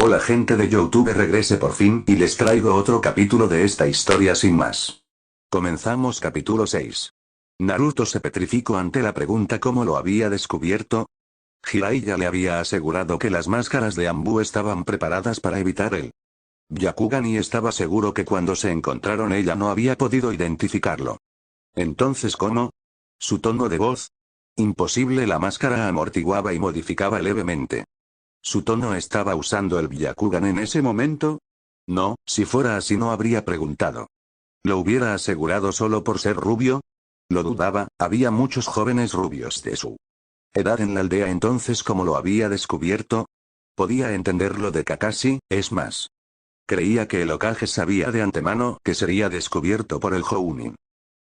Hola gente de YouTube, regrese por fin y les traigo otro capítulo de esta historia sin más. Comenzamos capítulo 6. Naruto se petrificó ante la pregunta ¿cómo lo había descubierto? Jiraiya le había asegurado que las máscaras de Anbu estaban preparadas para evitar el Byakugan y estaba seguro que cuando se encontraron ella no había podido identificarlo. Entonces ¿cómo? Su tono de voz. Imposible, la máscara amortiguaba y modificaba levemente. ¿Su tono estaba usando el Byakugan en ese momento? No, si fuera así no habría preguntado. ¿Lo hubiera asegurado solo por ser rubio? Lo dudaba, había muchos jóvenes rubios de su edad en la aldea, entonces ¿cómo lo había descubierto? Podía entenderlo de Kakashi, es más. Creía que el Hokage sabía de antemano que sería descubierto por el Jounin.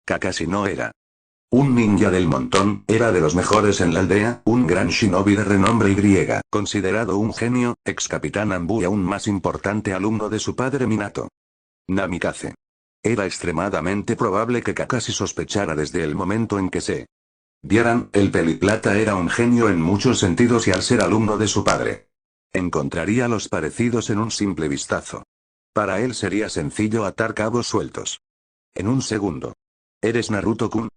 Kakashi no era un ninja del montón, era de los mejores en la aldea, un gran shinobi de renombre y considerado un genio, ex capitán Anbu y aún más importante alumno de su padre Minato Namikaze. Era extremadamente probable que Kakashi sospechara desde el momento en que se vieran, el Peliplata era un genio en muchos sentidos y al ser alumno de su padre, encontraría los parecidos en un simple vistazo. Para él sería sencillo atar cabos sueltos. En un segundo. ¿Eres Naruto-kun?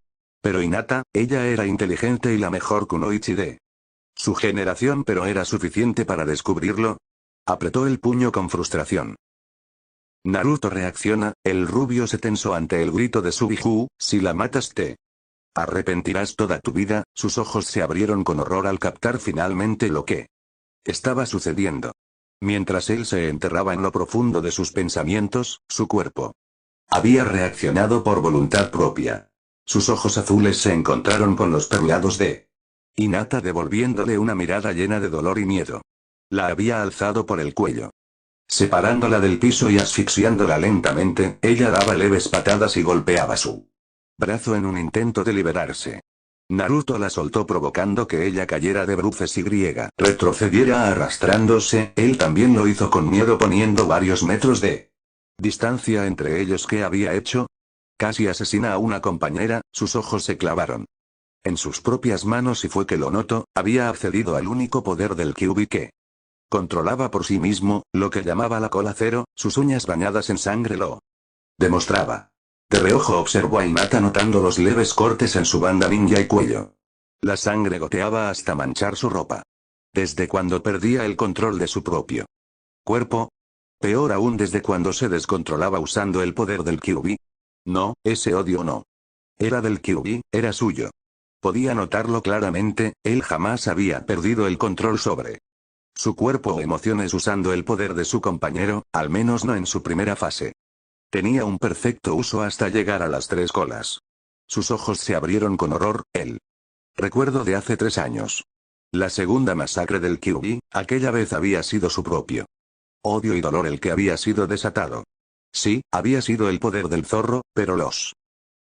Pero Hinata, ella era inteligente y la mejor kunoichi de su generación, pero ¿era suficiente para descubrirlo? Apretó el puño con frustración. Naruto reacciona, el rubio se tensó ante el grito de Subihu, si la matas te arrepentirás toda tu vida. Sus ojos se abrieron con horror al captar finalmente lo que estaba sucediendo. Mientras él se enterraba en lo profundo de sus pensamientos, su cuerpo había reaccionado por voluntad propia. Sus ojos azules se encontraron con los perlados de Hinata, devolviéndole una mirada llena de dolor y miedo. La había alzado por el cuello, separándola del piso y asfixiándola lentamente. Ella daba leves patadas y golpeaba su brazo en un intento de liberarse. Naruto la soltó provocando que ella cayera de bruces y retrocediera arrastrándose. Él también lo hizo con miedo, poniendo varios metros de distancia entre ellos. ¿Qué había hecho? Casi asesina a una compañera. Sus ojos se clavaron en sus propias manos y fue que lo notó, había accedido al único poder del Kyuubi que controlaba por sí mismo, lo que llamaba la cola cero. Sus uñas bañadas en sangre lo demostraba. De reojo observó a Hinata notando los leves cortes en su banda ninja y cuello. La sangre goteaba hasta manchar su ropa. ¿Desde cuando perdía el control de su propio cuerpo? Peor aún, desde cuando se descontrolaba usando el poder del Kyuubi. No, ese odio no era del Kyuubi, era suyo. Podía notarlo claramente, él jamás había perdido el control sobre su cuerpo o emociones usando el poder de su compañero, al menos no en su primera fase. Tenía un perfecto uso hasta llegar a las tres colas. Sus ojos se abrieron con horror, el recuerdo de hace 3 años. La segunda masacre del Kyuubi, aquella vez había sido su propio odio y dolor el que había sido desatado. Sí, había sido el poder del zorro, pero los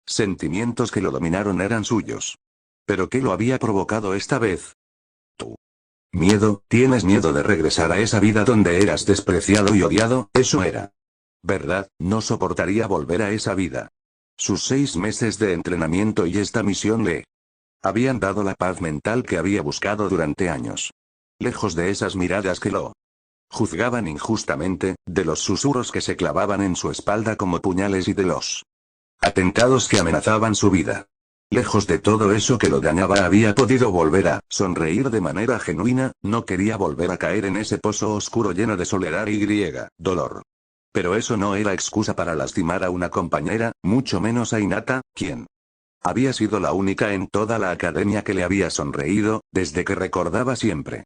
sentimientos que lo dominaron eran suyos. ¿Pero qué lo había provocado esta vez? Tú. Miedo, tienes miedo de regresar a esa vida donde eras despreciado y odiado, eso era verdad, no soportaría volver a esa vida. Sus 6 meses de entrenamiento y esta misión le habían dado la paz mental que había buscado durante años. Lejos de esas miradas que lo juzgaban injustamente, de los susurros que se clavaban en su espalda como puñales y de los atentados que amenazaban su vida. Lejos de todo eso que lo dañaba, había podido volver a sonreír de manera genuina. No quería volver a caer en ese pozo oscuro lleno de soledad y dolor. Pero eso no era excusa para lastimar a una compañera, mucho menos a Hinata, quien había sido la única en toda la academia que le había sonreído, desde que recordaba siempre.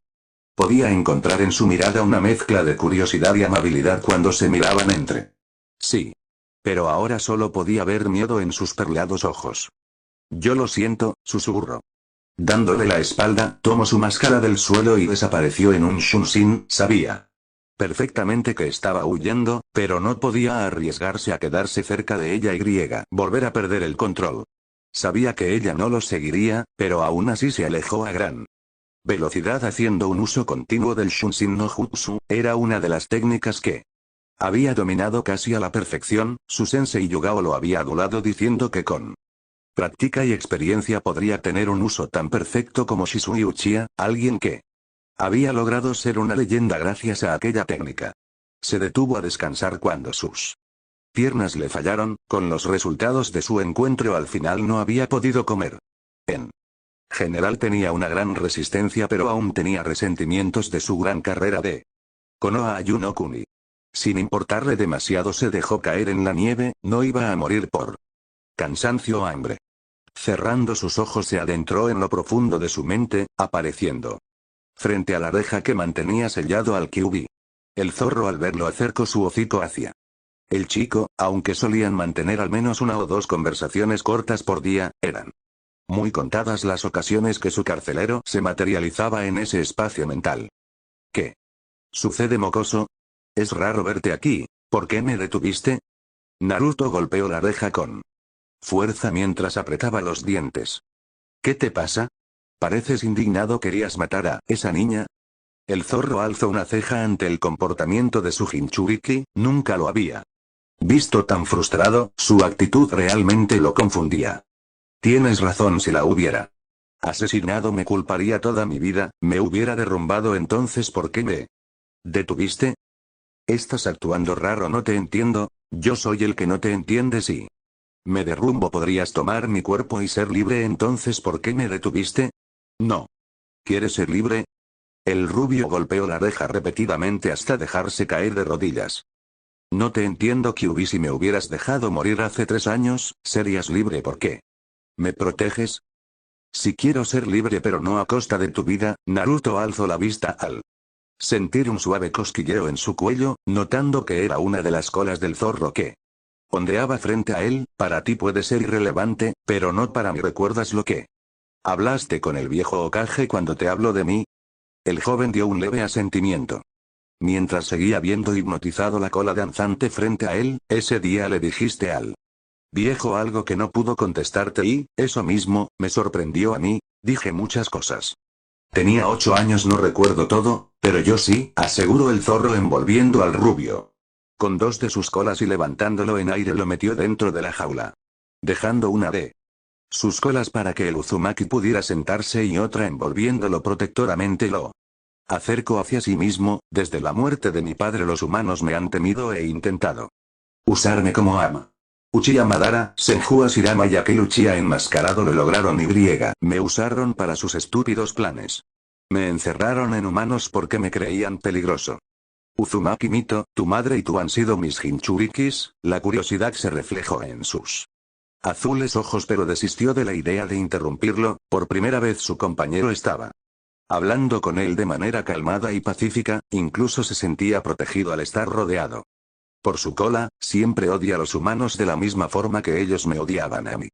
Podía encontrar en su mirada una mezcla de curiosidad y amabilidad cuando se miraban entre sí. Pero ahora solo podía ver miedo en sus perlados ojos. Yo lo siento, susurró. Dándole la espalda, tomó su máscara del suelo y desapareció en un shunshin. Sabía perfectamente que estaba huyendo, pero no podía arriesgarse a quedarse cerca de ella y volver a perder el control. Sabía que ella no lo seguiría, pero aún así se alejó a gran velocidad haciendo un uso continuo del Shunshin no Jutsu. Era una de las técnicas que había dominado casi a la perfección. Su sensei Yugao lo había adulado diciendo que con práctica y experiencia podría tener un uso tan perfecto como Shisui Uchiha, alguien que Había logrado ser una leyenda gracias a aquella técnica. Se detuvo a descansar cuando sus piernas le fallaron, con los resultados de su encuentro al final no había podido comer. En general tenía una gran resistencia pero aún tenía resentimientos de su gran carrera de Konoha Yuno Kuni. Sin importarle demasiado se dejó caer en la nieve, no iba a morir por cansancio o hambre. Cerrando sus ojos se adentró en lo profundo de su mente, apareciendo frente a la reja que mantenía sellado al Kyuubi. El zorro al verlo acercó su hocico hacia el chico, aunque solían mantener al menos una o dos conversaciones cortas por día, eran muy contadas las ocasiones que su carcelero se materializaba en ese espacio mental. ¿Qué sucede, mocoso? Es raro verte aquí, ¿por qué me detuviste? Naruto golpeó la reja con fuerza mientras apretaba los dientes. ¿Qué te pasa? Pareces indignado, ¿querías matar a esa niña? El zorro alzó una ceja ante el comportamiento de su Jinchuriki, nunca lo había visto tan frustrado, su actitud realmente lo confundía. Tienes razón, si la hubiera asesinado me culparía toda mi vida, me hubiera derrumbado, entonces ¿por qué me detuviste? Estás actuando raro, no te entiendo, yo soy el que no te entiende. Si me derrumbo podrías tomar mi cuerpo y ser libre, entonces ¿por qué me detuviste? No. ¿Quieres ser libre? El rubio golpeó la reja repetidamente hasta dejarse caer de rodillas. No te entiendo, Kyuubi, si me hubieras dejado morir hace 3 años, serías libre, ¿por qué me proteges? Si quiero ser libre pero no a costa de tu vida. Naruto alzó la vista al sentir un suave cosquilleo en su cuello, notando que era una de las colas del zorro que ondeaba frente a él. Para ti puede ser irrelevante, pero no para mí. ¿Recuerdas lo que hablaste con el viejo Hokage cuando te habló de mí? El joven dio un leve asentimiento. Mientras seguía viendo hipnotizado la cola danzante frente a él, ese día le dijiste al viejo algo que no pudo contestarte y, eso mismo, me sorprendió a mí, dije muchas cosas. Tenía 8 años, no recuerdo todo, pero yo sí, aseguró el zorro envolviendo al rubio con 2 de sus colas y levantándolo en aire lo metió dentro de la jaula, dejando una de sus colas para que el Uzumaki pudiera sentarse y otra envolviéndolo protectoramente lo acercó hacia sí mismo. Desde la muerte de mi padre los humanos me han temido e intentado usarme como ama. Uchiha Madara, Senju Hashirama y aquel Uchiha enmascarado lo lograron y me usaron para sus estúpidos planes. Me encerraron en humanos porque me creían peligroso. Uzumaki Mito, tu madre y tú han sido mis Jinchurikis. La curiosidad se reflejó en sus azules ojos, pero desistió de la idea de interrumpirlo. Por primera vez su compañero estaba hablando con él de manera calmada y pacífica, incluso se sentía protegido al estar rodeado por su cola. Siempre odia a los humanos de la misma forma que ellos me odiaban a mí.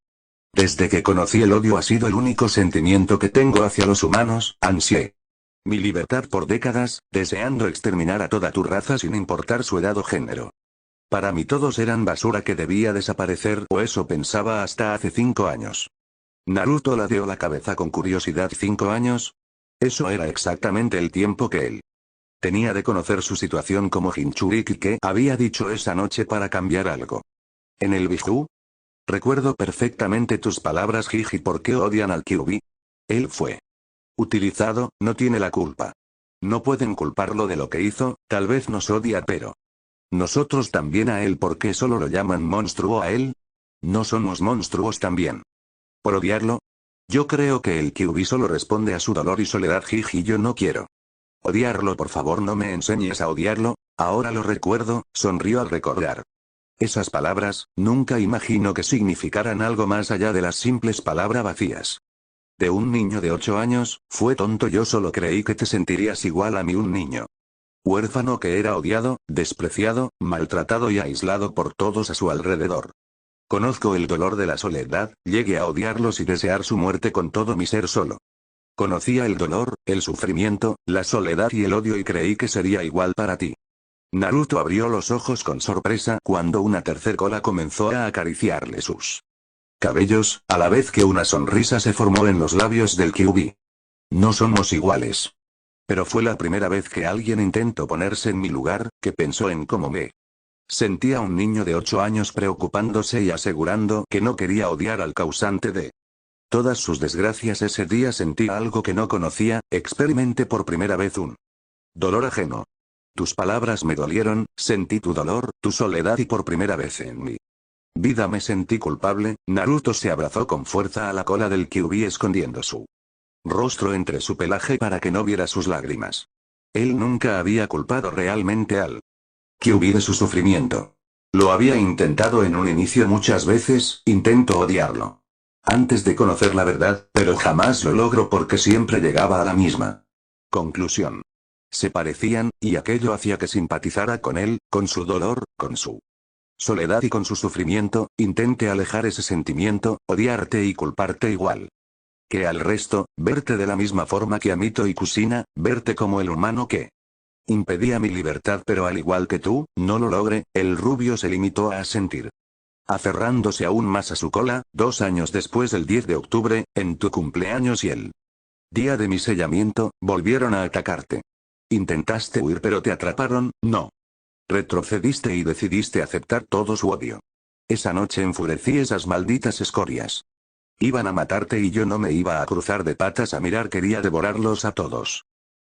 Desde que conocí el odio ha sido el único sentimiento que tengo hacia los humanos. Ansié mi libertad por décadas, deseando exterminar a toda tu raza sin importar su edad o género. Para mí todos eran basura que debía desaparecer, o eso pensaba hasta hace 5 años. Naruto ladeó la cabeza con curiosidad. ¿5 años? Eso era exactamente el tiempo que él tenía de conocer su situación como Jinchuriki. ¿Qué había dicho esa noche para cambiar algo en el Biju? Recuerdo perfectamente tus palabras, Jiji. ¿Por qué odian al Kyuubi? Él fue utilizado, no tiene la culpa. No pueden culparlo de lo que hizo, tal vez nos odia, pero nosotros también a él. ¿Por qué solo lo llaman monstruo a él? ¿No somos monstruos también por odiarlo? Yo creo que el Kyuubi solo responde a su dolor y soledad. Jiji, yo no quiero odiarlo, por favor no me enseñes a odiarlo. Ahora lo recuerdo, sonrió al recordar esas palabras. Nunca imagino que significaran algo más allá de las simples palabras vacías de un niño de 8 años. Fue tonto, yo solo creí que te sentirías igual a mí, un niño huérfano que era odiado, despreciado, maltratado y aislado por todos a su alrededor. Conozco el dolor de la soledad, llegué a odiarlos y desear su muerte con todo mi ser. Solo conocía el dolor, el sufrimiento, la soledad y el odio y creí que sería igual para ti. Naruto abrió los ojos con sorpresa cuando una tercer cola comenzó a acariciarle sus cabellos, a la vez que una sonrisa se formó en los labios del Kyuubi. No somos iguales. Pero fue la primera vez que alguien intentó ponerse en mi lugar, que pensó en cómo me sentía un niño de 8 años preocupándose y asegurando que no quería odiar al causante de todas sus desgracias. Ese día sentí algo que no conocía, experimenté por primera vez un dolor ajeno. Tus palabras me dolieron, sentí tu dolor, tu soledad y por primera vez en mi vida me sentí culpable. Naruto se abrazó con fuerza a la cola del Kyuubi escondiendo su rostro entre su pelaje para que no viera sus lágrimas. Él nunca había culpado realmente al Kyuubi de su sufrimiento. Lo había intentado en un inicio muchas veces, intento odiarlo antes de conocer la verdad, pero jamás lo logró porque siempre llegaba a la misma conclusión. Se parecían, y aquello hacía que simpatizara con él, con su dolor, con su soledad y con su sufrimiento. Intenté alejar ese sentimiento, odiarte y culparte igual que al resto, verte de la misma forma que a Mito y Kusina, verte como el humano que impedía mi libertad, pero al igual que tú, no lo logré. El rubio se limitó a asentir, aferrándose aún más a su cola. 2 años después, el 10 de octubre, en tu cumpleaños y el día de mi sellamiento, volvieron a atacarte. Intentaste huir pero te atraparon, no. Retrocediste y decidiste aceptar todo su odio. Esa noche enfurecí esas malditas escorias. Iban a matarte y yo no me iba a cruzar de patas a mirar, quería devorarlos a todos.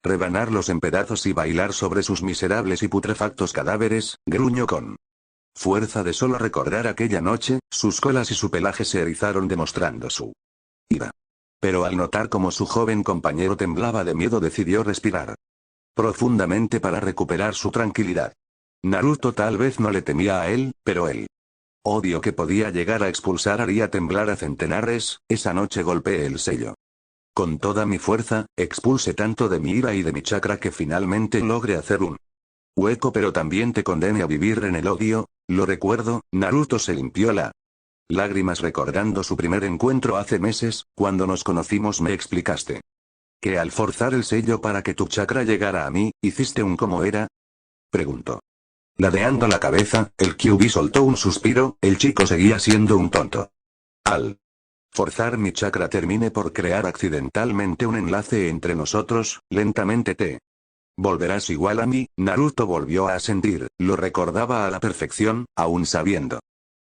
Rebanarlos en pedazos y bailar sobre sus miserables y putrefactos cadáveres. Gruñó con fuerza de solo recordar aquella noche. Sus colas y su pelaje se erizaron demostrando su ira. Pero al notar cómo su joven compañero temblaba de miedo, decidió respirar profundamente para recuperar su tranquilidad. Naruto tal vez no le temía a él, pero el odio que podía llegar a expulsar haría temblar a centenares. Esa noche golpeé el sello con toda mi fuerza, expulsé tanto de mi ira y de mi chakra que finalmente logré hacer un hueco, pero también te condené a vivir en el odio. Lo recuerdo. Naruto se limpió las lágrimas recordando su primer encuentro hace meses. Cuando nos conocimos me explicaste que al forzar el sello para que tu chakra llegara a mí, hiciste un ¿cómo era? Preguntó. Ladeando la cabeza, el Kyuubi soltó un suspiro. El chico seguía siendo un tonto. Al forzar mi chakra terminé por crear accidentalmente un enlace entre nosotros. Lentamente te volverás igual a mí. Naruto volvió a asentir, lo recordaba a la perfección, aún sabiendo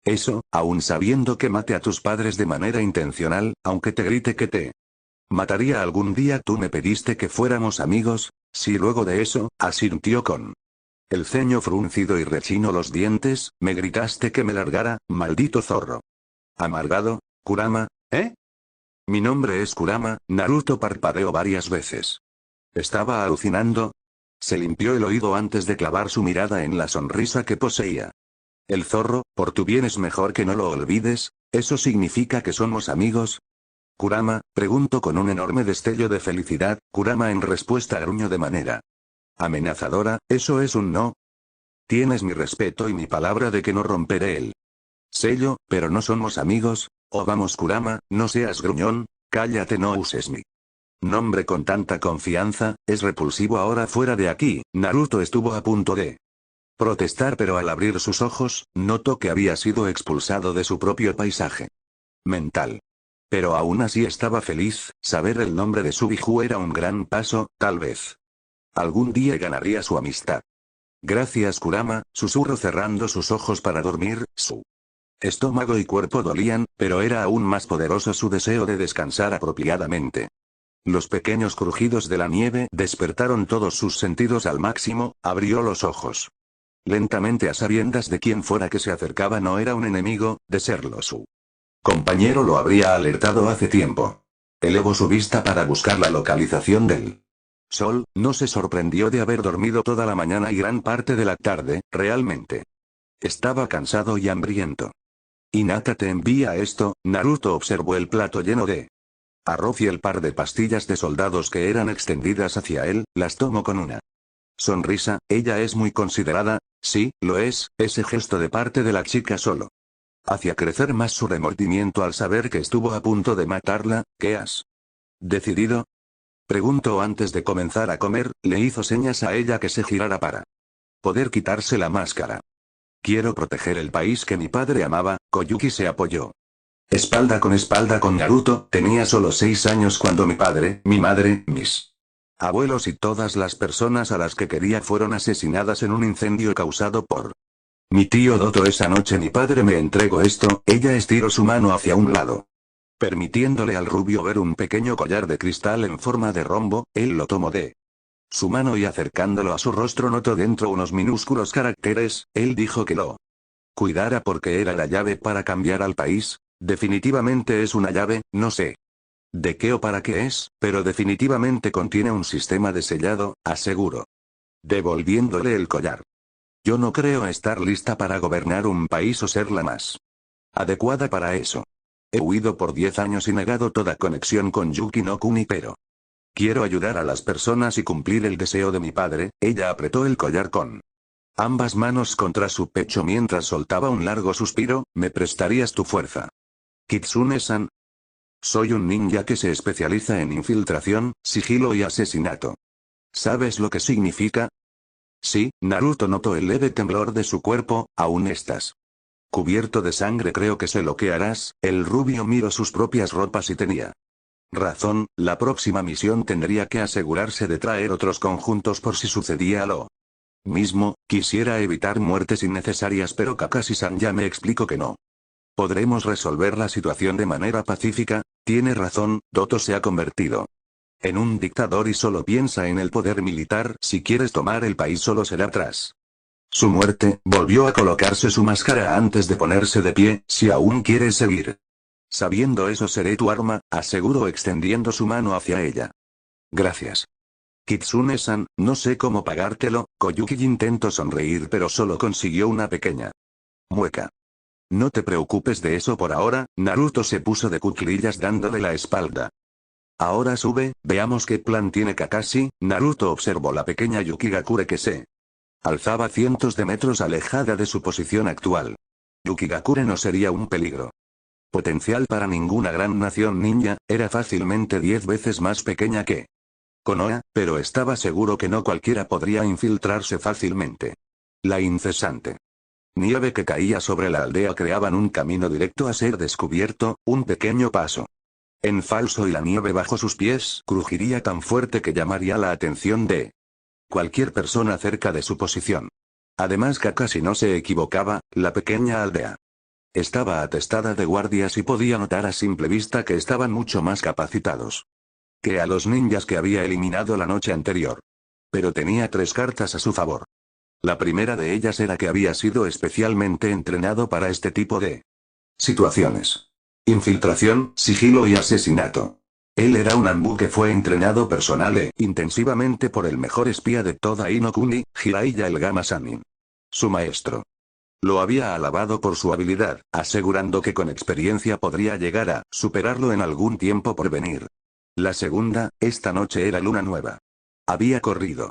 eso, aún sabiendo que maté a tus padres de manera intencional, aunque te grite que te mataría algún día. Tú me pediste que fuéramos amigos. Si luego de eso, asintió con el ceño fruncido y rechinó los dientes. Me gritaste que me largara, maldito zorro amargado. Kurama, ¿eh? Mi nombre es Kurama. Naruto parpadeó varias veces. ¿Estaba alucinando? Se limpió el oído antes de clavar su mirada en la sonrisa que poseía. El zorro, por tu bien es mejor que no lo olvides. ¿Eso significa que somos amigos? Kurama, preguntó con un enorme destello de felicidad. Kurama en respuesta gruñó de manera amenazadora. ¿Eso es un no? Tienes mi respeto y mi palabra de que no romperé el sello, pero no somos amigos. Oh vamos Kurama, no seas gruñón, cállate, no uses mi nombre con tanta confianza, es repulsivo. Ahora fuera de aquí. Naruto estuvo a punto de protestar, pero al abrir sus ojos, notó que había sido expulsado de su propio paisaje mental. Pero aún así estaba feliz. Saber el nombre de Subihu era un gran paso. Tal vez algún día ganaría su amistad. Gracias Kurama, susurró cerrando sus ojos para dormir. Su estómago y cuerpo dolían, pero era aún más poderoso su deseo de descansar apropiadamente. Los pequeños crujidos de la nieve despertaron todos sus sentidos al máximo. Abrió los ojos lentamente a sabiendas de quien fuera que se acercaba no era un enemigo. De serlo, su compañero lo habría alertado hace tiempo. Elevó su vista para buscar la localización del sol. No se sorprendió de haber dormido toda la mañana y gran parte de la tarde. Realmente estaba cansado y hambriento. Hinata te envía esto. Naruto observó el plato lleno de arroz y el par de pastillas de soldados que eran extendidas hacia él. Las tomó con una sonrisa. Ella es muy considerada. Sí, lo es. Ese gesto de parte de la chica solo hacía crecer más su remordimiento al saber que estuvo a punto de matarla. ¿Qué has decidido? Preguntó antes de comenzar a comer. Le hizo señas a ella que se girara para poder quitarse la máscara. Quiero proteger el país que mi padre amaba. Koyuki se apoyó espalda con Naruto. Tenía solo 6 años cuando mi padre, mi madre, mis abuelos y todas las personas a las que quería fueron asesinadas en un incendio causado por mi tío Doto. Esa noche mi padre me entregó esto. Ella estiró su mano hacia un lado. Permitiéndole al rubio ver un pequeño collar de cristal en forma de rombo, él lo tomó de su mano y acercándolo a su rostro notó dentro unos minúsculos caracteres, él dijo que lo cuidara porque era la llave para cambiar al país. Definitivamente es una llave, no sé de qué o para qué es, pero definitivamente contiene un sistema de sellado, aseguró. Devolviéndole el collar. Yo no creo estar lista para gobernar un país o ser la más adecuada para eso. He huido por 10 años y negado toda conexión con Yuki no Kuni, pero quiero ayudar a las personas y cumplir el deseo de mi padre. Ella apretó el collar con ambas manos contra su pecho mientras soltaba un largo suspiro. ¿Me prestarías tu fuerza? Kitsune-san. Soy un ninja que se especializa en infiltración, sigilo y asesinato. ¿Sabes lo que significa? Sí, Naruto notó el leve temblor de su cuerpo. Aún estás cubierto de sangre, creo que sé lo que harás. El rubio miró sus propias ropas y tenía razón, la próxima misión tendría que asegurarse de traer otros conjuntos por si sucedía lo mismo. Quisiera evitar muertes innecesarias, pero Kakashi-san ya me explicó que no podremos resolver la situación de manera pacífica. Tiene razón, Doto se ha convertido en un dictador y solo piensa en el poder militar. Si quieres tomar el país solo será tras su muerte. Volvió a colocarse su máscara antes de ponerse de pie. Si aún quieres seguir sabiendo eso, seré tu arma, aseguró extendiendo su mano hacia ella. Gracias. Kitsune-san, no sé cómo pagártelo. Koyuki intentó sonreír pero solo consiguió una pequeña mueca. No te preocupes de eso por ahora. Naruto se puso de cuclillas dándole la espalda. Ahora sube, veamos qué plan tiene Kakashi. Naruto observó la pequeña Yukigakure que se alzaba cientos de metros alejada de su posición actual. Yukigakure no sería un peligro potencial para ninguna gran nación ninja, era fácilmente 10 veces más pequeña que Konoha, pero estaba seguro que no cualquiera podría infiltrarse fácilmente. La incesante nieve que caía sobre la aldea creaban un camino directo a ser descubierto, un pequeño paso en falso y la nieve bajo sus pies crujiría tan fuerte que llamaría la atención de cualquier persona cerca de su posición. Además, Kakashi no se equivocaba, la pequeña aldea estaba atestada de guardias y podía notar a simple vista que estaban mucho más capacitados que a los ninjas que había eliminado la noche anterior. Pero tenía 3 cartas a su favor. La primera de ellas era que había sido especialmente entrenado para este tipo de situaciones. Infiltración, sigilo y asesinato. Él era un Anbu que fue entrenado personal e intensivamente por el mejor espía de toda Inokuni, Jiraiya el Gama Sanin. Su maestro lo había alabado por su habilidad, asegurando que con experiencia podría llegar a superarlo en algún tiempo por venir. La segunda, esta noche era luna nueva. Había corrido.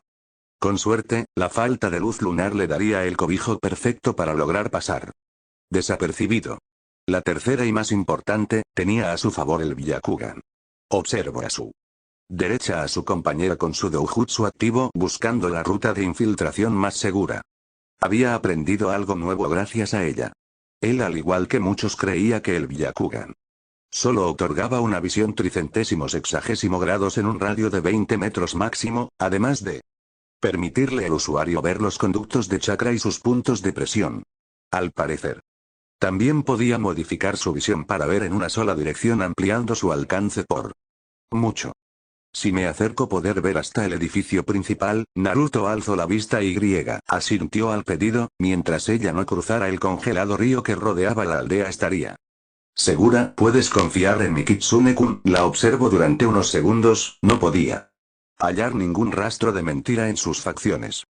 Con suerte, la falta de luz lunar le daría el cobijo perfecto para lograr pasar desapercibido. La tercera y más importante, tenía a su favor el Byakugan. Observó a su derecha a su compañera con su doujutsu activo buscando la ruta de infiltración más segura. Había aprendido algo nuevo gracias a ella. Él, al igual que muchos, creía que el Byakugan solo otorgaba una visión tricentésimos sexagésimo grados en un radio de 20 metros máximo, además de permitirle al usuario ver los conductos de chakra y sus puntos de presión. Al parecer, también podía modificar su visión para ver en una sola dirección ampliando su alcance por mucho. Si me acerco poder ver hasta el edificio principal. Naruto alzó la vista y asintió al pedido, mientras ella no cruzara el congelado río que rodeaba la aldea estaría segura. Puedes confiar en mi Kitsune-kun. La observo durante unos segundos, no podía hallar ningún rastro de mentira en sus facciones.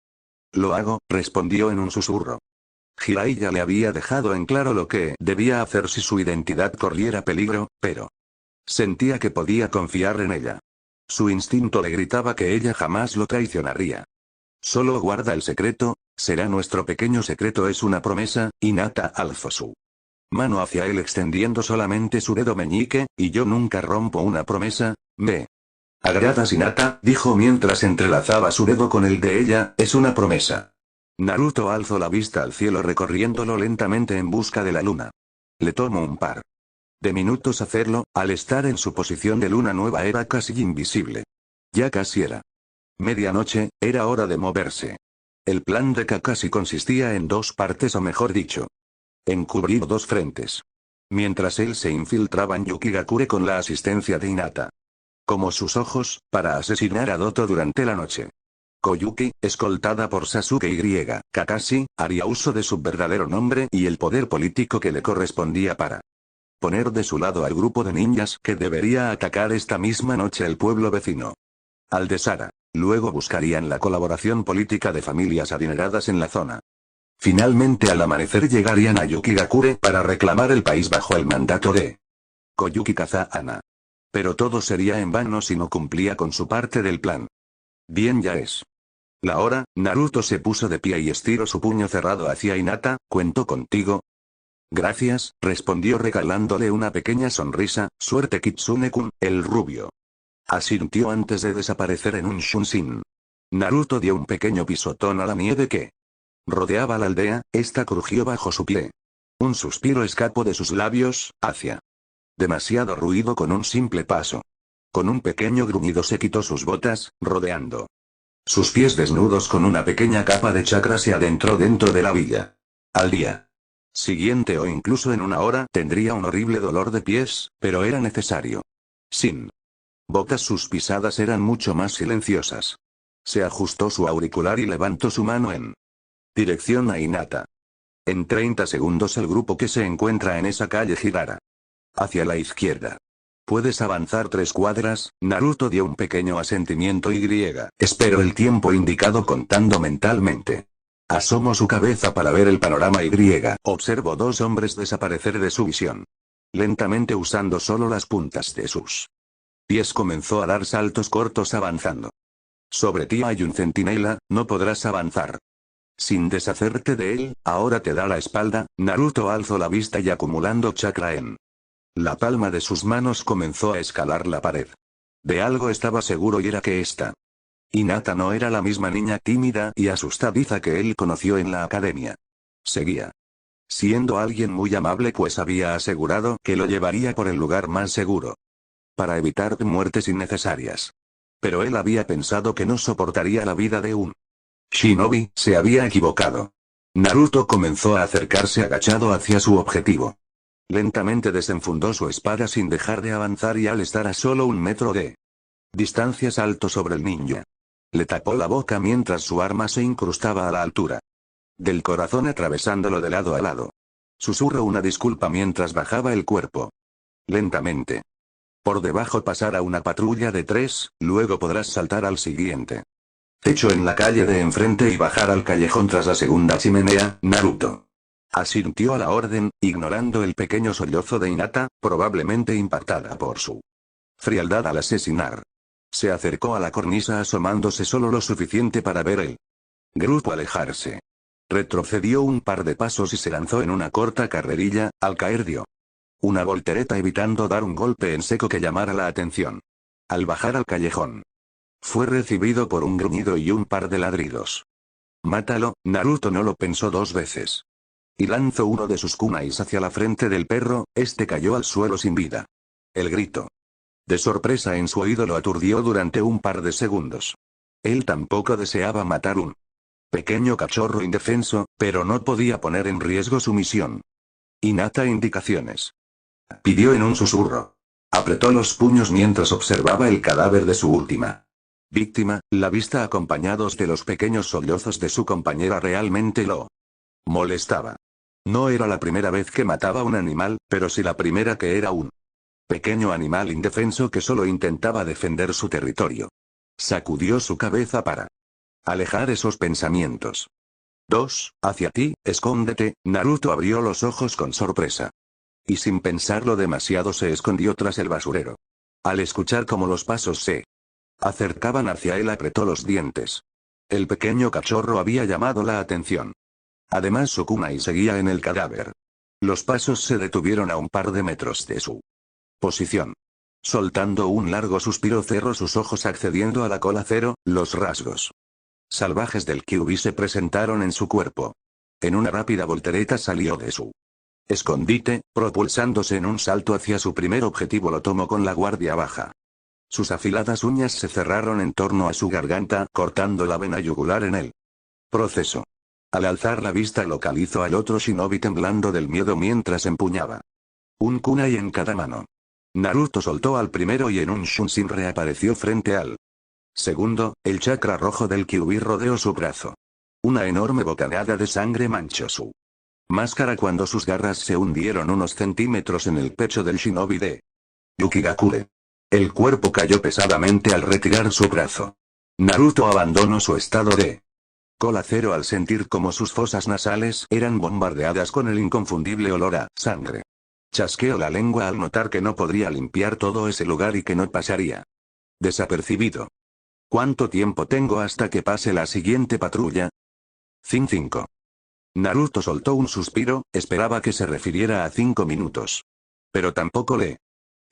Lo hago, respondió en un susurro. Jiraiya le había dejado en claro lo que debía hacer si su identidad corriera peligro, pero sentía que podía confiar en ella. Su instinto le gritaba que ella jamás lo traicionaría. Solo guarda el secreto, será nuestro pequeño secreto, es una promesa. Hinata alzó su mano hacia él extendiendo solamente su dedo meñique, y yo nunca rompo una promesa. Me agradas, Hinata, dijo mientras entrelazaba su dedo con el de ella, es una promesa. Naruto alzó la vista al cielo recorriéndolo lentamente en busca de la luna. Le tomó un par de minutos hacerlo. Al estar en su posición de luna nueva era casi invisible. Ya casi era medianoche, era hora de moverse. El plan de Kakashi consistía en 2 partes, o mejor dicho, en cubrir 2 frentes. mientras él se infiltraba en Yukigakure con la asistencia de Hinata. Como sus ojos, para asesinar a Doto durante la noche. Koyuki, escoltada por Sasuke y Kakashi, haría uso de su verdadero nombre y el poder político que le correspondía para poner de su lado al grupo de ninjas que debería atacar esta misma noche el pueblo vecino. Aldesara. Luego buscarían la colaboración política de familias adineradas en la zona. Finalmente al amanecer llegarían a Yukigakure para reclamar el país bajo el mandato de Koyuki Kazahana. Pero todo sería en vano si no cumplía con su parte del plan. Bien, ya es la hora. Naruto se puso de pie y estiró su puño cerrado hacia Hinata. ¿Cuento contigo? Gracias, respondió regalándole una pequeña sonrisa. Suerte Kitsune-kun, el rubio. Asintió antes de desaparecer en un shunshin. Naruto dio un pequeño pisotón a la nieve que rodeaba la aldea. Esta crujió bajo su pie. Un suspiro escapó de sus labios, hacia demasiado ruido con un simple paso. Con un pequeño gruñido se quitó sus botas, rodeando sus pies desnudos con una pequeña capa de chakra se adentró dentro de la villa. Al día siguiente o incluso en una hora tendría un horrible dolor de pies, pero era necesario. Sin botas sus pisadas eran mucho más silenciosas. Se ajustó su auricular y levantó su mano en dirección a Hinata. En 30 segundos el grupo que se encuentra en esa calle girará hacia la izquierda. Puedes avanzar 3 cuadras. Naruto dio un pequeño asentimiento y esperó el tiempo indicado contando mentalmente. Asomó su cabeza para ver el panorama y observó 2 hombres desaparecer de su visión. Lentamente usando solo las puntas de sus pies comenzó a dar saltos cortos avanzando. Sobre ti hay un centinela, no podrás avanzar. Sin deshacerte de él, ahora te da la espalda. Naruto alzó la vista y acumulando chakra en la palma de sus manos comenzó a escalar la pared. De algo estaba seguro y era que esta Hinata no era la misma niña tímida y asustadiza que él conoció en la academia. Seguía siendo alguien muy amable, pues había asegurado que lo llevaría por el lugar más seguro para evitar muertes innecesarias. Pero él había pensado que no soportaría la vida de un shinobi. Se había equivocado. Naruto comenzó a acercarse agachado hacia su objetivo. Lentamente desenfundó su espada sin dejar de avanzar y al estar a solo 1 metro de distancia saltó sobre el ninja. Le tapó la boca mientras su arma se incrustaba a la altura del corazón atravesándolo de lado a lado. Susurró una disculpa mientras bajaba el cuerpo. Lentamente. Por debajo pasará una patrulla de 3, luego podrás saltar al siguiente techo en la calle de enfrente y bajar al callejón tras la segunda chimenea. Naruto asintió a la orden, ignorando el pequeño sollozo de Hinata, probablemente impactada por su frialdad al asesinar. Se acercó a la cornisa asomándose solo lo suficiente para ver el grupo alejarse. Retrocedió un par de pasos y se lanzó en una corta carrerilla. Al caer dio una voltereta evitando dar un golpe en seco que llamara la atención. Al bajar al callejón, fue recibido por un gruñido y un par de ladridos. Mátalo. Naruto no lo pensó 2 veces. Y lanzó uno de sus kunais hacia la frente del perro. Este cayó al suelo sin vida. El grito de sorpresa en su oído lo aturdió durante un par de segundos. Él tampoco deseaba matar un pequeño cachorro indefenso, pero no podía poner en riesgo su misión. Hinata indicaciones. Pidió en un susurro. Apretó los puños mientras observaba el cadáver de su última víctima. La vista acompañados de los pequeños sollozos de su compañera realmente lo molestaba. No era la primera vez que mataba a un animal, pero sí la primera que era un pequeño animal indefenso que solo intentaba defender su territorio. Sacudió su cabeza para alejar esos pensamientos. 2, hacia ti, escóndete. Naruto abrió los ojos con sorpresa. Y sin pensarlo demasiado se escondió tras el basurero. Al escuchar cómo los pasos se acercaban hacia él apretó los dientes. El pequeño cachorro había llamado la atención. Además su kunai seguía en el cadáver. Los pasos se detuvieron a un par de metros de su posición. Soltando un largo suspiro cerró sus ojos accediendo a la cola cero. Los rasgos salvajes del Kyuubi se presentaron en su cuerpo. En una rápida voltereta salió de su escondite, propulsándose en un salto hacia su primer objetivo. Lo tomó con la guardia baja. Sus afiladas uñas se cerraron en torno a su garganta, cortando la vena yugular en el proceso. Al alzar la vista localizó al otro shinobi temblando del miedo mientras empuñaba Un kunai en cada mano. Naruto soltó al primero y en un shunshin reapareció frente al segundo. El chakra rojo del Kyuubi rodeó su brazo. Una enorme bocanada de sangre manchó su máscara cuando sus garras se hundieron unos centímetros en el pecho del shinobi de Yukigakure. El cuerpo cayó pesadamente al retirar su brazo. Naruto abandonó su estado de cola cero al sentir como sus fosas nasales eran bombardeadas con el inconfundible olor a sangre. Chasqueó la lengua al notar que no podría limpiar todo ese lugar y que no pasaría desapercibido. ¿Cuánto tiempo tengo hasta que pase la siguiente patrulla? 5. Naruto soltó un suspiro, esperaba que se refiriera a 5 minutos. Pero tampoco le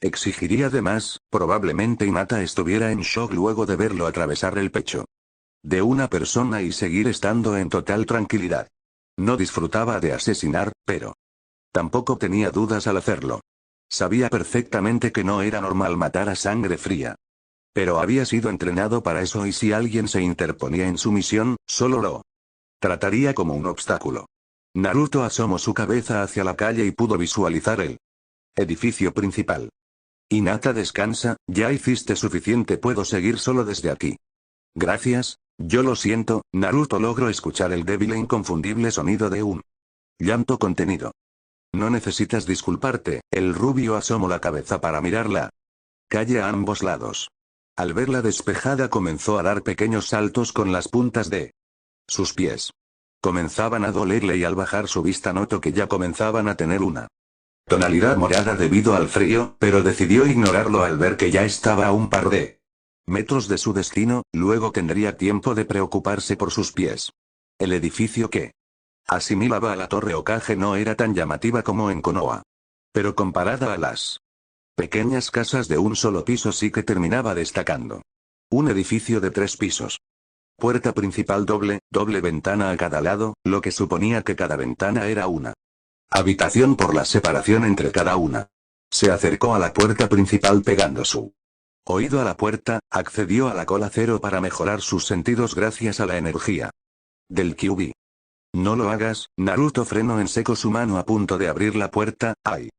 exigiría de más, probablemente Hinata estuviera en shock luego de verlo atravesar el pecho de una persona y seguir estando en total tranquilidad. No disfrutaba de asesinar, pero tampoco tenía dudas al hacerlo. Sabía perfectamente que no era normal matar a sangre fría. Pero había sido entrenado para eso y si alguien se interponía en su misión, solo lo trataría como un obstáculo. Naruto asomó su cabeza hacia la calle y pudo visualizar el edificio principal. Hinata, descansa, ya hiciste suficiente, puedo seguir solo desde aquí. Gracias, yo lo siento. Naruto logró escuchar el débil e inconfundible sonido de un llanto contenido. No necesitas disculparte. El rubio asomó la cabeza para mirarla. Calle a ambos lados. Al verla despejada comenzó a dar pequeños saltos con las puntas de sus pies. Comenzaban a dolerle y al bajar su vista notó que ya comenzaban a tener una tonalidad morada debido al frío, pero decidió ignorarlo al ver que ya estaba a un par de metros de su destino, luego tendría tiempo de preocuparse por sus pies. El edificio que asimilaba a la Torre Hokage no era tan llamativa como en Konoha. Pero comparada a las pequeñas casas de un solo piso sí que terminaba destacando. Un edificio de 3 pisos. Puerta principal doble ventana a cada lado, lo que suponía que cada ventana era una habitación por la separación entre cada una. Se acercó a la puerta principal pegando su oído a la puerta, accedió a la cola cero para mejorar sus sentidos gracias a la energía del Kyuubi. No lo hagas. Naruto frenó en seco su mano a punto de abrir la puerta. Hay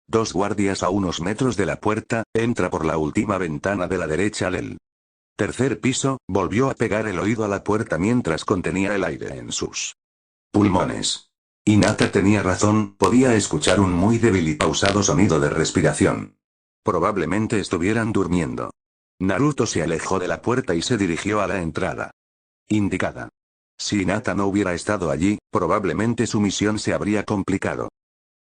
2 guardias a unos metros de la puerta, entra por la última ventana de la derecha del tercer piso, volvió a pegar el oído a la puerta mientras contenía el aire en sus pulmones. Hinata tenía razón, podía escuchar un muy débil y pausado sonido de respiración. Probablemente estuvieran durmiendo. Naruto se alejó de la puerta y se dirigió a la entrada indicada. Si Hinata no hubiera estado allí, probablemente su misión se habría complicado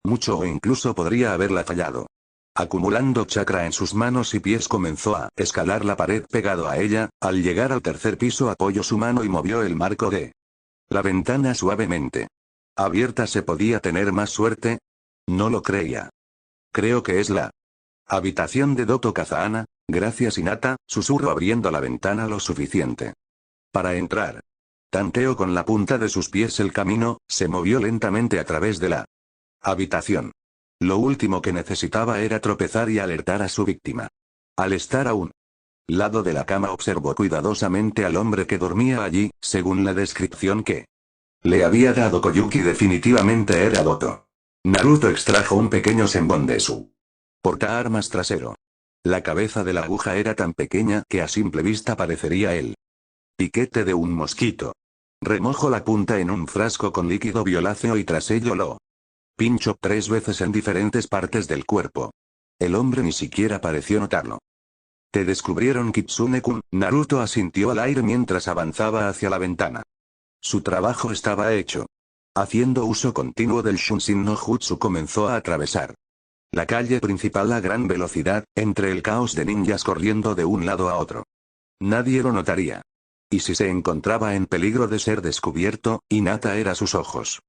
mucho o incluso podría haberla fallado. Acumulando chakra en sus manos y pies comenzó a escalar la pared pegado a ella. Al llegar al tercer piso apoyó su mano y movió el marco de la ventana suavemente. ¿Abierta se podía tener más suerte? No lo creía. Creo que es la habitación de Doto Kazahana. Gracias Hinata, susurró abriendo la ventana lo suficiente para entrar. Tanteó con la punta de sus pies el camino, se movió lentamente a través de la habitación. Lo último que necesitaba era tropezar y alertar a su víctima. Al estar a un lado de la cama observó cuidadosamente al hombre que dormía allí, según la descripción que le había dado Koyuki definitivamente era Doto. Naruto extrajo un pequeño sembón de su portaarmas trasero. La cabeza de la aguja era tan pequeña que a simple vista parecería el piquete de un mosquito. Remojó la punta en un frasco con líquido violáceo y tras ello lo pinchó 3 veces en diferentes partes del cuerpo. El hombre ni siquiera pareció notarlo. Te descubrieron, Kitsune-kun. Naruto asintió al aire mientras avanzaba hacia la ventana. Su trabajo estaba hecho. Haciendo uso continuo del Shunshin no Jutsu comenzó a atravesar la calle principal a gran velocidad, entre el caos de ninjas corriendo de un lado a otro. Nadie lo notaría. Y si se encontraba en peligro de ser descubierto, Hinata era sus ojos.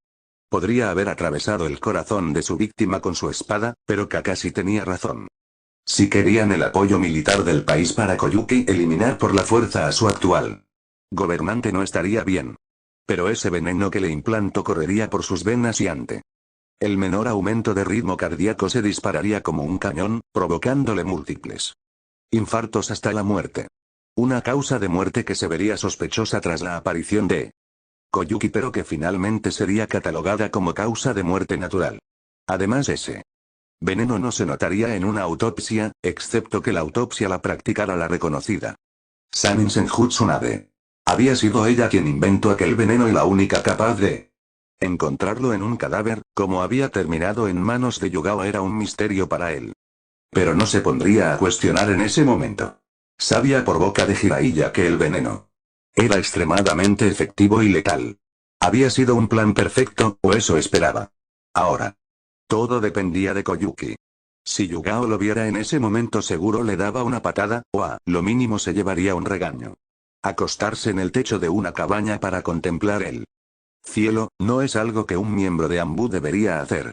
Podría haber atravesado el corazón de su víctima con su espada, pero Kakashi tenía razón. Si querían el apoyo militar del país para Koyuki, eliminar por la fuerza a su actual gobernante no estaría bien. Pero ese veneno que le implantó correría por sus venas y ante el menor aumento de ritmo cardíaco se dispararía como un cañón, provocándole múltiples infartos hasta la muerte. Una causa de muerte que se vería sospechosa tras la aparición de Koyuki, pero que finalmente sería catalogada como causa de muerte natural. Además, ese Veneno no se notaría en una autopsia, excepto que la autopsia la practicara la reconocida Sanin Senjutsu Nade. Había sido ella quien inventó aquel veneno y la única capaz de encontrarlo en un cadáver, como había terminado en manos de Yugao era un misterio para él. Pero no se pondría a cuestionar en ese momento. Sabía por boca de Jiraiya que el veneno era extremadamente efectivo y letal. Había sido un plan perfecto, o eso esperaba. Ahora, todo dependía de Koyuki. Si Yugao lo viera en ese momento seguro le daba una patada, o a lo mínimo se llevaría un regaño. Acostarse en el techo de una cabaña para contemplar el cielo, no es algo que un miembro de Anbu debería hacer.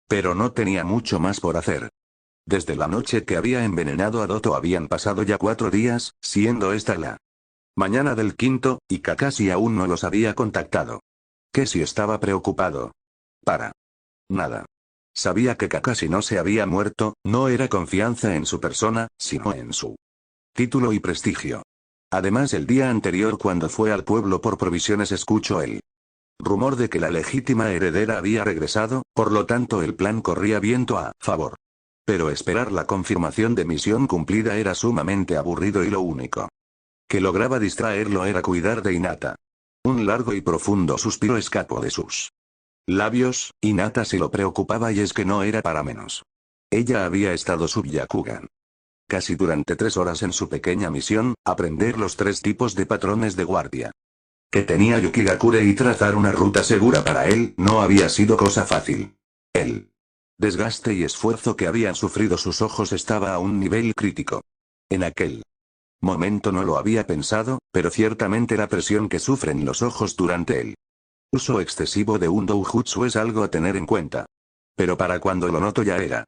Pero no tenía mucho más por hacer. Desde la noche que había envenenado a Doto habían pasado ya 4 días, siendo esta la mañana del quinto, y Kakashi aún no los había contactado. ¿Qué si estaba preocupado? Para nada. Sabía que Kakashi no se había muerto, no era confianza en su persona, sino en su título y prestigio. Además el día anterior cuando fue al pueblo por provisiones escuchó el rumor de que la legítima heredera había regresado, por lo tanto el plan corría viento a favor. Pero esperar la confirmación de misión cumplida era sumamente aburrido y lo único que lograba distraerlo era cuidar de Hinata. Un largo y profundo suspiro escapó de sus labios, Hinata se lo preocupaba y es que no era para menos. Ella había estado sub-Yakugan casi durante 3 horas en su pequeña misión, aprender los 3 tipos de patrones de guardia que tenía Yukigakure y trazar una ruta segura para él, no había sido cosa fácil. El desgaste y esfuerzo que habían sufrido sus ojos estaba a un nivel crítico. En aquel momento no lo había pensado, pero ciertamente la presión que sufren los ojos durante el uso excesivo de un doujutsu es algo a tener en cuenta. Pero para cuando lo noto ya era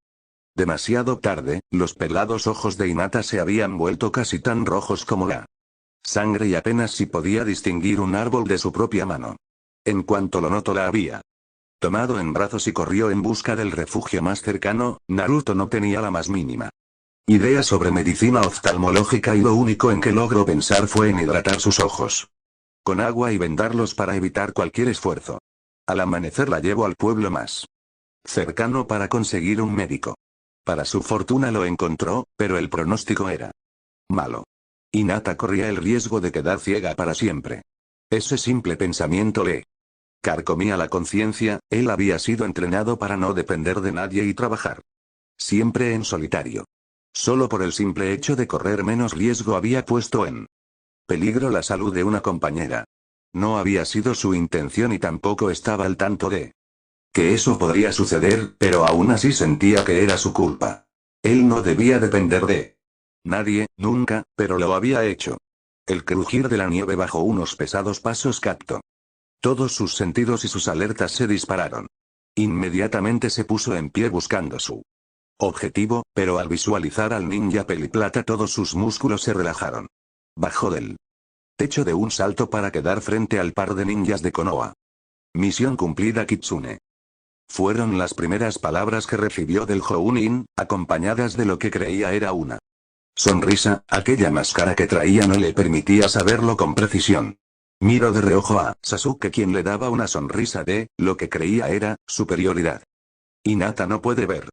demasiado tarde, los pelados ojos de Hinata se habían vuelto casi tan rojos como la sangre y apenas si podía distinguir un árbol de su propia mano. En cuanto lo notó la había tomado en brazos y corrió en busca del refugio más cercano. Naruto no tenía la más mínima idea sobre medicina oftalmológica y lo único en que logró pensar fue en hidratar sus ojos con agua y vendarlos para evitar cualquier esfuerzo. Al amanecer la llevó al pueblo más cercano para conseguir un médico. Para su fortuna lo encontró, pero el pronóstico era malo. Hinata corría el riesgo de quedar ciega para siempre. Ese simple pensamiento le carcomía la conciencia. Él había sido entrenado para no depender de nadie y trabajar siempre en solitario. Solo por el simple hecho de correr menos riesgo había puesto en peligro la salud de una compañera. No había sido su intención y tampoco estaba al tanto de que eso podría suceder, pero aún así sentía que era su culpa. Él no debía depender de nadie, nunca, pero lo había hecho. El crujir de la nieve bajo unos pesados pasos captó todos sus sentidos y sus alertas se dispararon. Inmediatamente se puso en pie buscando su objetivo, pero al visualizar al ninja peliplata todos sus músculos se relajaron. Bajó del techo de un salto para quedar frente al par de ninjas de Konoha. Misión cumplida Kitsune. Fueron las primeras palabras que recibió del Jounin, acompañadas de lo que creía era una sonrisa. Aquella máscara que traía no le permitía saberlo con precisión. Miró de reojo a Sasuke quien le daba una sonrisa de, lo que creía era, superioridad. Hinata no puede ver.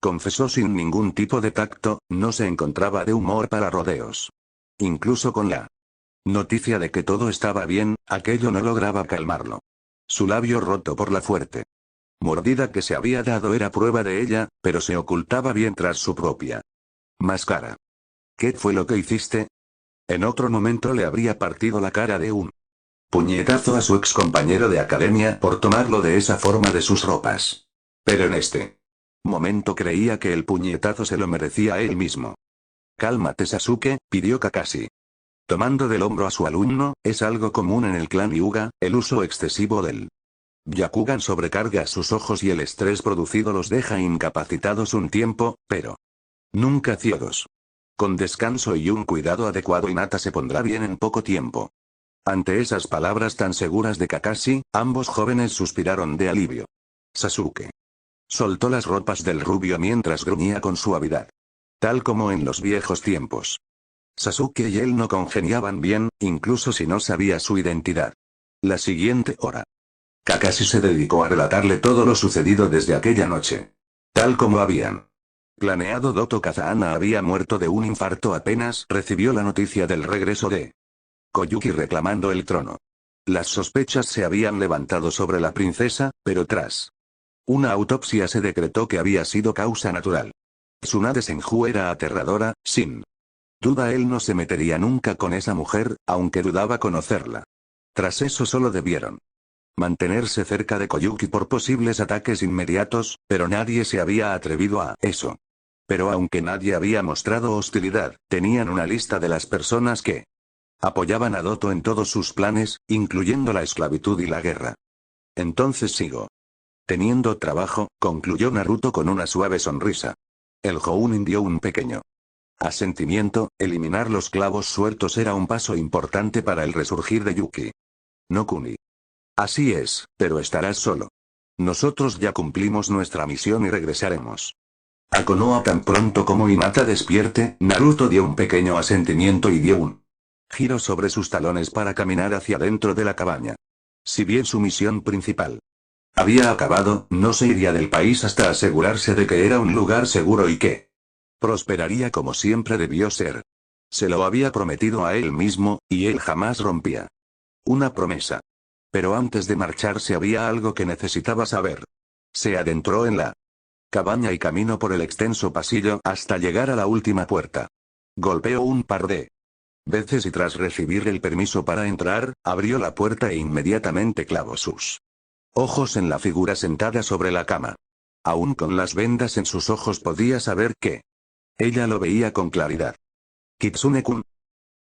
Confesó sin ningún tipo de tacto, no se encontraba de humor para rodeos. Incluso con la noticia de que todo estaba bien, aquello no lograba calmarlo. Su labio roto por la fuerte mordida que se había dado era prueba de ella, pero se ocultaba bien tras su propia máscara. ¿Qué fue lo que hiciste? En otro momento le habría partido la cara de un puñetazo a su ex compañero de academia por tomarlo de esa forma de sus ropas. Pero en este momento creía que el puñetazo se lo merecía él mismo. Cálmate Sasuke, pidió Kakashi. Tomando del hombro a su alumno, es algo común en el clan Hyuga, el uso excesivo del Byakugan sobrecarga sus ojos y el estrés producido los deja incapacitados un tiempo, pero nunca ciegos. Con descanso y un cuidado adecuado Hinata se pondrá bien en poco tiempo. Ante esas palabras tan seguras de Kakashi, ambos jóvenes suspiraron de alivio. Sasuke soltó las ropas del rubio mientras gruñía con suavidad. Tal como en los viejos tiempos. Sasuke y él no congeniaban bien, incluso si no sabía su identidad. La siguiente hora. Kakashi se dedicó a relatarle todo lo sucedido desde aquella noche. tal como habían planeado. Doto Kazahana había muerto de un infarto apenas recibió la noticia del regreso de Koyuki reclamando el trono. Las sospechas se habían levantado sobre la princesa, pero tras una autopsia se decretó que había sido causa natural. Tsunade Senju era aterradora, sin duda él no se metería nunca con esa mujer, aunque dudaba conocerla. Tras eso solo debieron mantenerse cerca de Koyuki por posibles ataques inmediatos, pero nadie se había atrevido a eso. Pero aunque nadie había mostrado hostilidad, tenían una lista de las personas que apoyaban a Doto en todos sus planes, incluyendo la esclavitud y la guerra. Entonces sigo teniendo trabajo, concluyó Naruto con una suave sonrisa. El Jounin dio un pequeño asentimiento. Eliminar los clavos sueltos era un paso importante para el resurgir de Yuki no Kuni. Así es, pero estarás solo. Nosotros ya cumplimos nuestra misión y regresaremos a Konoha tan pronto como Hinata despierte. Naruto dio un pequeño asentimiento y dio un giro sobre sus talones para caminar hacia dentro de la cabaña. Si bien su misión principal había acabado, no se iría del país hasta asegurarse de que era un lugar seguro y que prosperaría como siempre debió ser. Se lo había prometido a él mismo, y él jamás rompía una promesa. Pero antes de marcharse había algo que necesitaba saber. Se adentró en la cabaña y caminó por el extenso pasillo hasta llegar a la última puerta. Golpeó un par de veces y tras recibir el permiso para entrar, abrió la puerta e inmediatamente clavó sus ojos en la figura sentada sobre la cama. Aún con las vendas en sus ojos podía saber que ella lo veía con claridad. Kitsune-kun.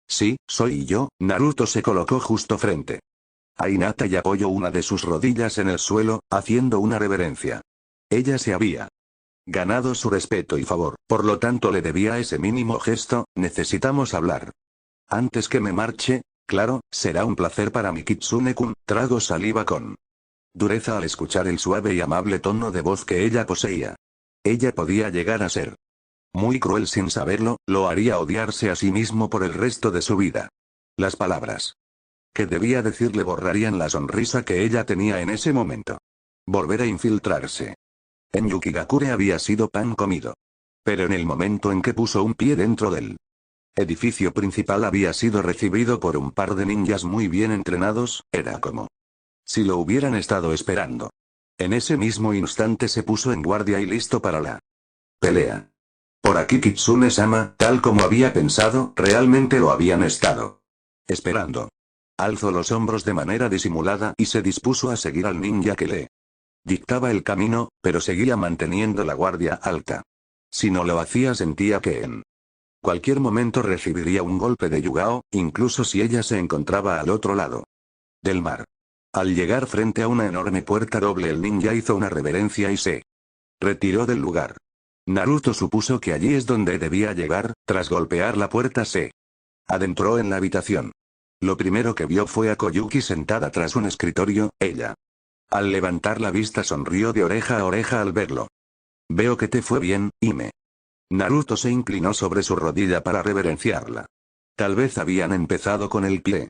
Sí, soy yo. Naruto se colocó justo frente a Hinata y apoyó una de sus rodillas en el suelo, haciendo una reverencia. Ella se había ganado su respeto y favor, por lo tanto le debía ese mínimo gesto. Necesitamos hablar. Antes que me marche, claro, será un placer para mi Kitsune-kun. Trago saliva con dureza al escuchar el suave y amable tono de voz que ella poseía. Ella podía llegar a ser muy cruel sin saberlo, lo haría odiarse a sí mismo por el resto de su vida. Las palabras que debía decirle borrarían la sonrisa que ella tenía en ese momento. Volver a infiltrarse en Yukigakure había sido pan comido. Pero en el momento en que puso un pie dentro del edificio principal había sido recibido por un par de ninjas muy bien entrenados. Era como si lo hubieran estado esperando. En ese mismo instante se puso en guardia y listo para la pelea. Por aquí Kitsune-sama, tal como había pensado, realmente lo habían estado esperando. Alzó los hombros de manera disimulada y se dispuso a seguir al ninja que le dictaba el camino, pero seguía manteniendo la guardia alta. Si no lo hacía sentía que en cualquier momento recibiría un golpe de Yugao, incluso si ella se encontraba al otro lado del mar. Al llegar frente a una enorme puerta doble el ninja hizo una reverencia y se retiró del lugar. Naruto supuso que allí es donde debía llegar. Tras golpear la puerta se adentró en la habitación. Lo primero que vio fue a Koyuki sentada tras un escritorio. Ella, al levantar la vista, sonrió de oreja a oreja al verlo. Veo que te fue bien, Hime. Naruto se inclinó sobre su rodilla para reverenciarla. Tal vez habían empezado con el pie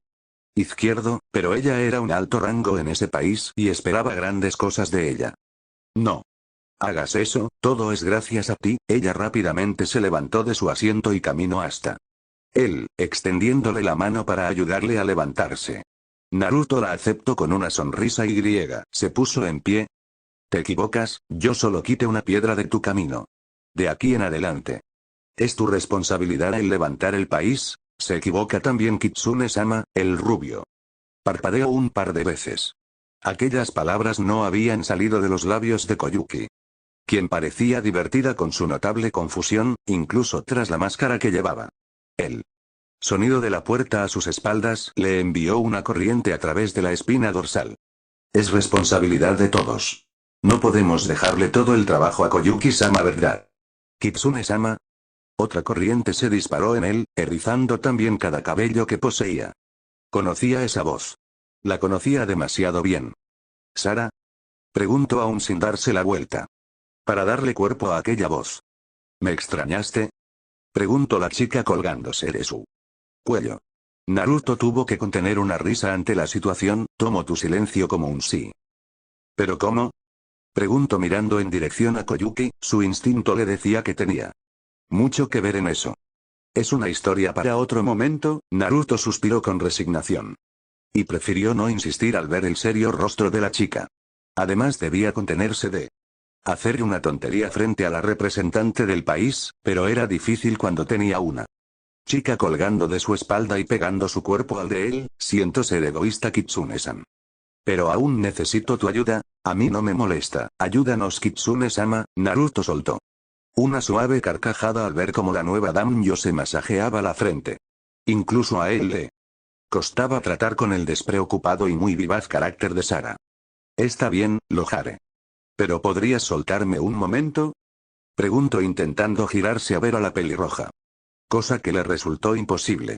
izquierdo, pero ella era un alto rango en ese país y esperaba grandes cosas de ella. No hagas eso, todo es gracias a ti. Ella rápidamente se levantó de su asiento y caminó hasta él, extendiéndole la mano para ayudarle a levantarse. Naruto la aceptó con una sonrisa y se puso en pie. Te equivocas, yo solo quité una piedra de tu camino. De aquí en adelante es tu responsabilidad el levantar el país. Se equivoca también Kitsune-sama, el rubio. Parpadeó un par de veces. Aquellas palabras no habían salido de los labios de Koyuki, quien parecía divertida con su notable confusión, incluso tras la máscara que llevaba. El sonido de la puerta a sus espaldas le envió una corriente a través de la espina dorsal. Es responsabilidad de todos. No podemos dejarle todo el trabajo a Koyuki-sama, ¿verdad? Kitsune-sama. Otra corriente se disparó en él, erizando también cada cabello que poseía. Conocía esa voz. La conocía demasiado bien. ¿Sara? Preguntó aún sin darse la vuelta. Para darle cuerpo a aquella voz. ¿Me extrañaste? Preguntó la chica colgándose de su cuello. Naruto tuvo que contener una risa ante la situación. Tomo tu silencio como un sí. ¿Pero cómo? Preguntó mirando en dirección a Koyuki, su instinto le decía que tenía mucho que ver en eso. Es una historia para otro momento, Naruto suspiró con resignación. Y prefirió no insistir al ver el serio rostro de la chica. Además debía contenerse de hacer una tontería frente a la representante del país, pero era difícil cuando tenía una chica colgando de su espalda y pegando su cuerpo al de él. Siento ser egoísta, Kitsune-san. Pero aún necesito tu ayuda, a mí no me molesta. Ayúdanos, Kitsune-sama. Naruto soltó una suave carcajada al ver cómo la nueva Danjo se masajeaba la frente. Incluso a él le costaba tratar con el despreocupado y muy vivaz carácter de Sara. Está bien, lo haré. ¿Pero podrías soltarme un momento? Preguntó intentando girarse a ver a la pelirroja. Cosa que le resultó imposible.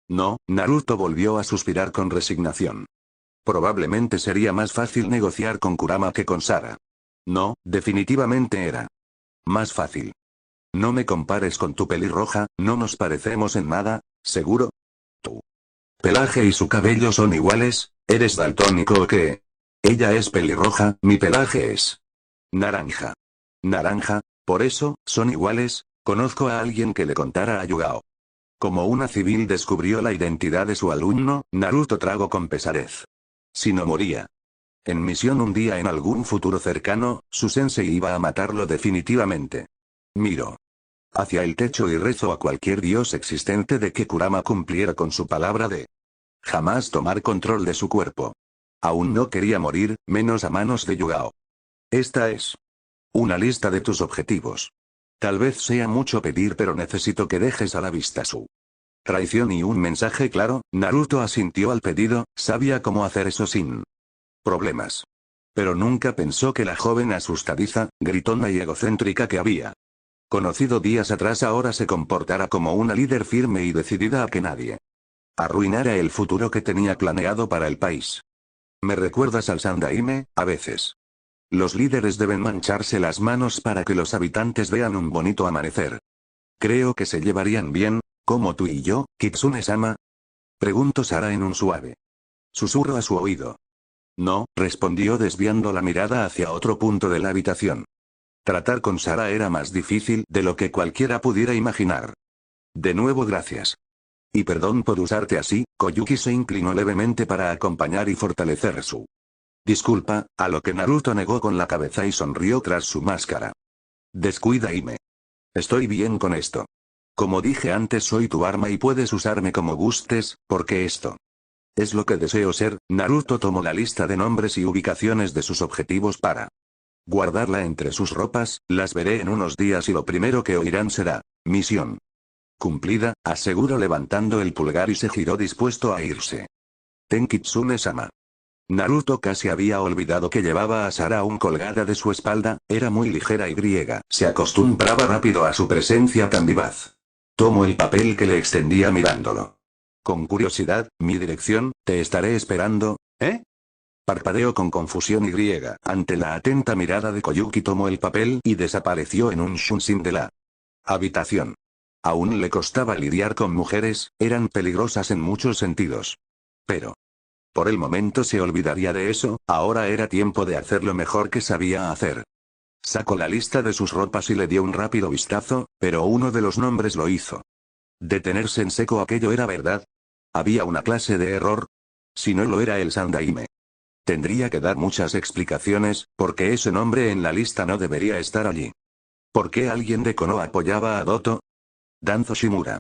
No, Naruto volvió a suspirar con resignación. Probablemente sería más fácil negociar con Kurama que con Sara. No, definitivamente era más fácil. No me compares con tu pelirroja, no nos parecemos en nada, ¿seguro? Tu pelaje y su cabello son iguales, ¿eres daltónico o qué? Ella es pelirroja, mi pelaje es naranja. Naranja, por eso, son iguales. Conozco a alguien que le contara a Yugao. Como una civil descubrió la identidad de su alumno, Naruto tragó con pesadez. Si no moría en misión un día en algún futuro cercano, su sensei iba a matarlo definitivamente. Miro hacia el techo y rezo a cualquier dios existente de que Kurama cumpliera con su palabra de jamás tomar control de su cuerpo. Aún no quería morir, menos a manos de Yugao. Esta es una lista de tus objetivos. Tal vez sea mucho pedir, pero necesito que dejes a la vista su traición y un mensaje claro. Naruto asintió al pedido, sabía cómo hacer eso sin problemas. Pero nunca pensó que la joven asustadiza, gritona y egocéntrica que había conocido días atrás ahora se comportara como una líder firme y decidida a que nadie arruinara el futuro que tenía planeado para el país. Me recuerdas al Sandaime, a veces. Los líderes deben mancharse las manos para que los habitantes vean un bonito amanecer. Creo que se llevarían bien, como tú y yo, Kitsune-sama. Preguntó Sara en un suave susurro a su oído. No, respondió desviando la mirada hacia otro punto de la habitación. Tratar con Sara era más difícil de lo que cualquiera pudiera imaginar. De nuevo gracias. Y perdón por usarte así. Koyuki se inclinó levemente para acompañar y fortalecer su disculpa, a lo que Naruto negó con la cabeza y sonrió tras su máscara. Descuida Hime. Estoy bien con esto. Como dije antes, soy tu arma y puedes usarme como gustes, porque esto es lo que deseo ser. Naruto tomó la lista de nombres y ubicaciones de sus objetivos para guardarla entre sus ropas. Las veré en unos días y lo primero que oirán será misión cumplida, aseguró levantando el pulgar y se giró dispuesto a irse. Ten Kitsune-sama. Naruto casi había olvidado que llevaba a Sara aún colgada de su espalda, era muy ligera y griega. Se acostumbraba rápido a su presencia tan vivaz. Tomó el papel que le extendía mirándolo con curiosidad. Mi dirección, te estaré esperando, ¿eh? Parpadeó con confusión y griega. Ante la atenta mirada de Koyuki tomó el papel y desapareció en un shunshin de la habitación. Aún le costaba lidiar con mujeres, eran peligrosas en muchos sentidos. Pero por el momento se olvidaría de eso, ahora era tiempo de hacer lo mejor que sabía hacer. Sacó la lista de sus ropas y le dio un rápido vistazo, pero uno de los nombres lo hizo detenerse en seco. ¿Aquello era verdad? ¿Había una clase de error? Si no lo era el Sandaime, tendría que dar muchas explicaciones, porque ese nombre en la lista no debería estar allí. ¿Por qué alguien de Konoha apoyaba a Doto? Danzo Shimura.